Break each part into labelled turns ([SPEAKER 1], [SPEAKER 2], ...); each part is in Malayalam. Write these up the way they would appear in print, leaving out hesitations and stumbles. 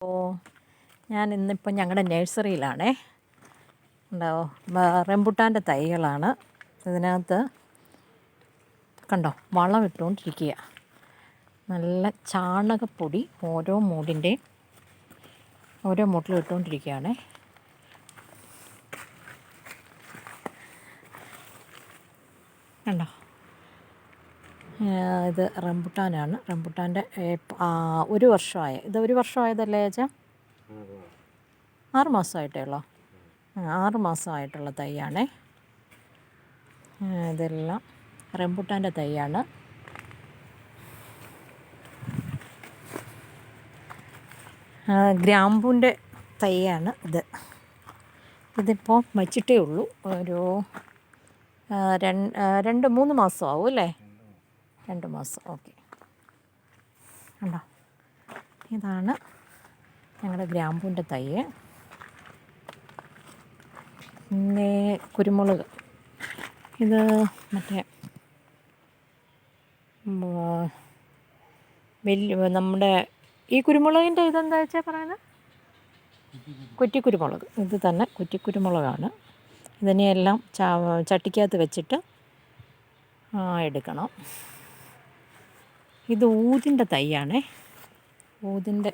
[SPEAKER 1] അപ്പോൾ ഞാൻ ഇന്നിപ്പോൾ ഞങ്ങളുടെ നഴ്സറിയിലാണേ. ഉണ്ടാവോ, റംബുട്ടാൻ്റെ തൈകളാണ്. ഇതിനകത്ത് കണ്ടോ, വളം ഇട്ടുകൊണ്ടിരിക്കുക. നല്ല ചാണകപ്പൊടി ഓരോ മൂട്ടിലും ഇട്ടുകൊണ്ടിരിക്കുകയാണേ. കണ്ടോ, ഇത് റംബുട്ടാനാണ്. റംബുട്ടാൻ്റെ 1 വർഷമായ, ഇത് 1 വർഷമായതല്ലേ ചേച്ചാ? 6 മാസമായിട്ടേ ഉള്ളോ? 6 മാസമായിട്ടുള്ള തൈയാണേ. ഇതെല്ലാം റംബുട്ടാൻ്റെ തൈയാണ്. ഗ്രാമ്പൂൻ്റെ തൈയാണ് ഇത്. ഇതിപ്പോൾ വച്ചിട്ടേ ഉള്ളൂ. ഒരു 2-3 മാസമാവും അല്ലേ? 2 മാസം. ഓക്കെ. കണ്ടോ, ഇതാണ് ഞങ്ങളുടെ ഗ്രാമ്പൂൻ്റെ തൈ. പിന്നെ കുരുമുളക്, ഇത് മറ്റേ നമ്മുടെ ഈ കുരുമുളകിൻ്റെ ഇതെന്താ വെച്ചാൽ പറയുന്നത്, കുറ്റിക്കുരുമുളക്. ഇത് തന്നെ കുറ്റിക്കുരുമുളകാണ്. ഇതിനെയെല്ലാം ചട്ടിക്കകത്ത് വെച്ചിട്ട് എടുക്കണം. ഇത് ഊതിൻ്റെ തൈയാണേ, ഊതിൻ്റെ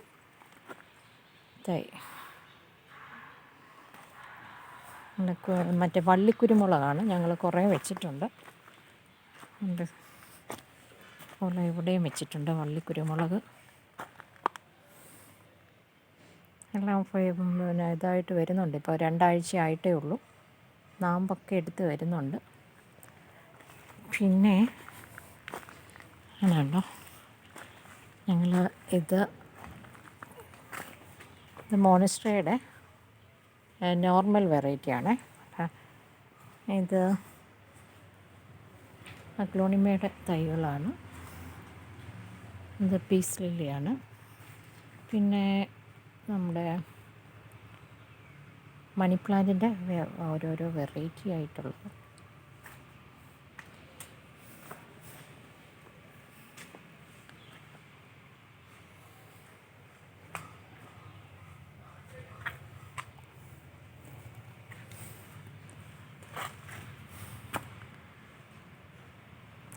[SPEAKER 1] തൈ. മറ്റേ വള്ളിക്കുരുമുളകാണ്. ഞങ്ങൾ കുറേ വെച്ചിട്ടുണ്ട്. അതുപോലെ ഇവിടെയും വെച്ചിട്ടുണ്ട് വള്ളിക്കുരുമുളക്. എല്ലാം പിന്നെ ഇതായിട്ട് വരുന്നുണ്ട്. ഇപ്പോൾ 2 ആഴ്ച ആയിട്ടേ ഉള്ളൂ. നാമ്പൊക്കെ എടുത്ത് വരുന്നുണ്ട്. പിന്നെ ആണല്ലോ, ഞങ്ങൾ ഇത് മോണസ്ട്രയുടെ നോർമൽ വെറൈറ്റിയാണ്. ഇത് അഗ്ലോണിമയുടെ തൈകളാണ്. ഇത് പീസ് ലില്ലിയാണ്. പിന്നെ നമ്മുടെ മണി പ്ലാന്റിൻ്റെ ഓരോരോ വെറൈറ്റി ആയിട്ടുള്ളത്.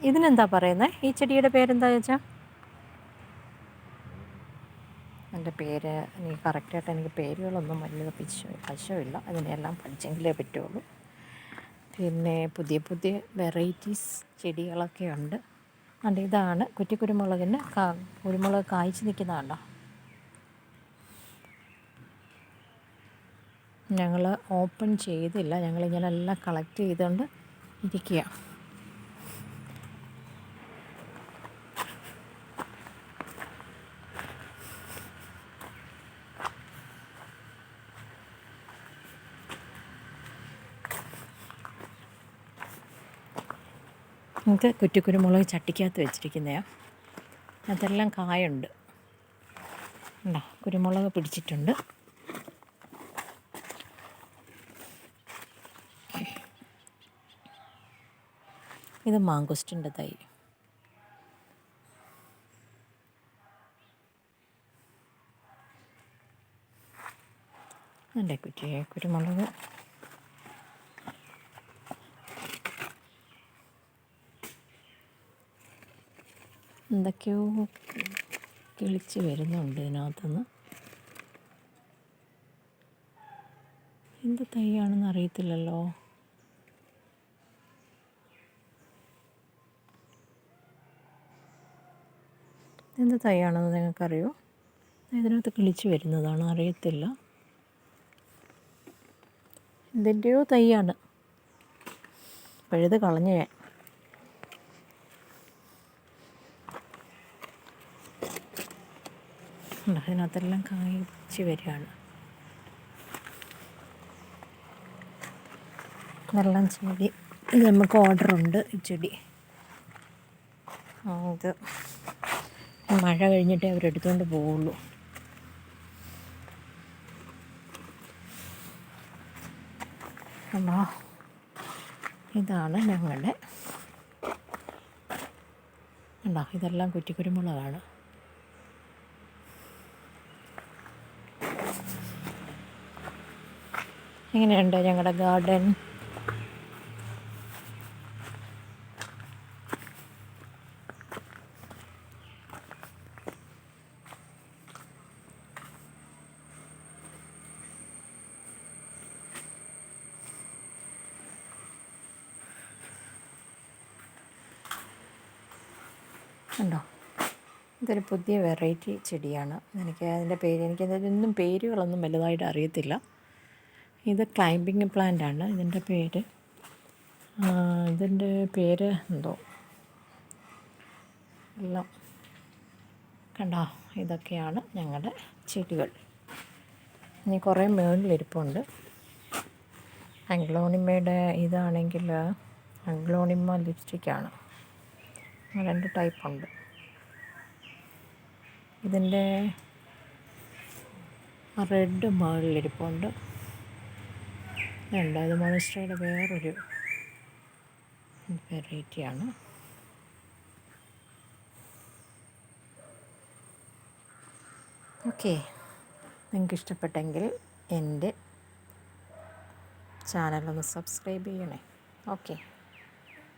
[SPEAKER 1] ഇതിനെന്താ പറയുന്നത്? ഈ ചെടിയുടെ പേരെന്താ ചോദിച്ചാൽ? എൻ്റെ പേര് എനിക്ക് കറക്റ്റായിട്ട് എനിക്ക് പേരുകളൊന്നും വലിയ വശമില്ല. അതിനെല്ലാം പഠിച്ചെങ്കിലേ പറ്റുള്ളൂ. പിന്നെ പുതിയ പുതിയ വെറൈറ്റീസ് ചെടികളൊക്കെ ഉണ്ട്. അതുകൊണ്ട് ഇതാണ് കുറ്റിക്കുരുമുളകിന് കുരുമുളക് കായ്ച്ച് നിൽക്കുന്നതാണ്ടോ. ഞങ്ങൾ ഓപ്പൺ ചെയ്തില്ല, ഞങ്ങളിങ്ങനെ എല്ലാം കളക്ട് ചെയ്തുകൊണ്ട് ഇരിക്കുക. ഇത് കുറ്റിക്കുരുമുളക് ചട്ടിക്കകത്ത് വെച്ചിരിക്കുന്നതാണ്. അതെല്ലാം കായുണ്ട്. ഉണ്ടോ, കുരുമുളക് പിടിച്ചിട്ടുണ്ട്. ഇത് മാങ്കോസ്റ്റിൻ്റെ തൈ. എൻ്റെ കുരുമുളക്. എന്തൊക്കെയോ കിളിച്ച് വരുന്നുണ്ട് ഇതിനകത്തുനിന്ന്. എന്ത് തൈയാണെന്ന് അറിയത്തില്ലല്ലോ. എന്ത് തൈയാണെന്ന് നിങ്ങൾക്കറിയോ? ഇതിനകത്ത് കിളിച്ച് വരുന്നതാണ്, അറിയത്തില്ല. എന്തിൻ്റെയോ തൈയാണ്. പഴുത് കളഞ്ഞ ഞാൻ. അതിനകത്തെല്ലാം കായ്ച്ച് വരികയാണ്. ഇതെല്ലാം ചെടി. ഇത് നമുക്ക് ഓർഡറുണ്ട് ഈ ചെടി. ഇത് മഴ കഴിഞ്ഞിട്ടേ അവരെടുത്തുകൊണ്ട് പോവുള്ളൂ. അപ്പോൾ ഇതാണ് ഞങ്ങളുടെ. ഉണ്ടോ, ഇതെല്ലാം കുറ്റിക്കുരുമുളകാണ്. എങ്ങനെയുണ്ട് ഞങ്ങളുടെ ഗാർഡൻ? ഉണ്ടോ? ഇതൊരു പുതിയ വെറൈറ്റി ചെടിയാണ്. എനിക്കതിനൊന്നും പേരുകളൊന്നും വലുതായിട്ട് അറിയത്തില്ല. ഇത് ക്ലൈമ്പിങ് പ്ലാന്റാണ് ഇതിൻ്റെ പേര്. ഇതിൻ്റെ പേര് എന്തോ എല്ലാം കണ്ടോ. ഇതൊക്കെയാണ് ഞങ്ങളുടെ ചെടികൾ. ഇനി കുറേ മേളിലിരിപ്പുണ്ട്. അഗ്ലോണിമയുടെ ഇതാണെങ്കിൽ അഗ്ലോണിമ ലിപ്സ്റ്റിക്കാണ്. 2 ടൈപ്പുണ്ട്. ഇതിൻ്റെ റെഡ് മുകളിലിരിപ്പുണ്ട്. ഇതുണ്ട്, ഇത് മോണസ്റ്റയുടെ വേറൊരു വെറൈറ്റിയാണ്. ഓക്കെ, നിങ്ങൾക്ക് ഇഷ്ടപ്പെട്ടെങ്കിൽ എൻ്റെ ചാനലൊന്ന് സബ്സ്ക്രൈബ് ചെയ്യണേ. ഓക്കെ.